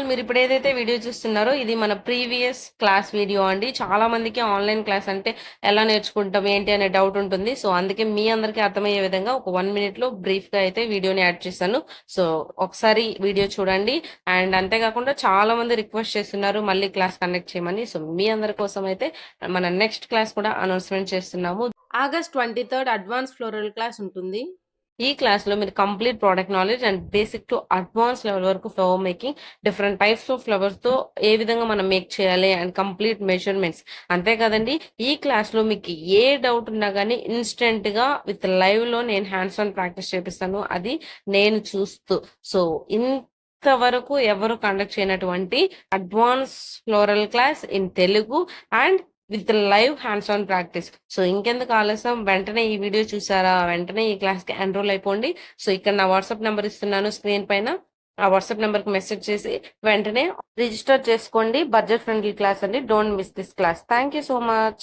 All మీరు ఇప్పుడు ఏదైతే వీడియో చూస్తున్నారో ఇది మన ప్రీవియస్ క్లాస్ వీడియో అండి. చాలా మందికి ఆన్లైన్ క్లాస్ అంటే ఎలా నేర్చుకుంటాం ఏంటి అనే డౌట్ ఉంటుంది. సో అందుకే మీ అందరికీ అర్థమయ్యే విధంగా ఒక 1 minute లో బ్రీఫ్ గా అయితే వీడియోని యాడ్ చేశాను. సో ఒకసారి వీడియో చూడండి. అండ్ అంతేకాకుండా చాలా మంది రిక్వెస్ట్ చేస్తున్నారు మళ్ళీ క్లాస్ కండక్ట్ చేయమని. సో మీ అందరి కోసం అయితే మన నెక్స్ట్ క్లాస్ కూడా అనౌన్స్మెంట్ చేస్తున్నాము. August 23rd advance floral class ఉంటుంది. ఈ క్లాస్లో మీరు complete product knowledge and basic to advance level వరకు flower making, different types of ఫ్లవర్స్తో ఏ విధంగా మనం మేక్ చేయాలి అండ్ కంప్లీట్ మెజర్మెంట్స్. అంతే కదండి, ఈ క్లాస్లో మీకు ఏ డౌట్ ఉన్నా కానీ ఇన్స్టెంట్గా విత్ లైవ్లో నేను హ్యాండ్స్ ఆన్ ప్రాక్టీస్ చేపిస్తాను, అది నేను చూస్తూ. సో ఇంతవరకు ఎవరు కండక్ట్ చేయనటువంటి advance floral class in Telugu and with live hands on practice. So ఇంకెందుకు ఆలస్యం, వెంటనే ఈ వీడియో చూసారా వెంటనే ఈ క్లాస్కి ఎన్రోల్ అయిపోండి. సో ఇక్కడ నా వాట్సాప్ నెంబర్ ఇస్తున్నాను స్క్రీన్ పైన. ఆ వాట్సాప్ నెంబర్కి మెసేజ్ చేసి వెంటనే రిజిస్టర్ చేసుకోండి. బడ్జెట్ ఫ్రెండ్లీ క్లాస్ అండి. Don't miss this class. Thank you so much.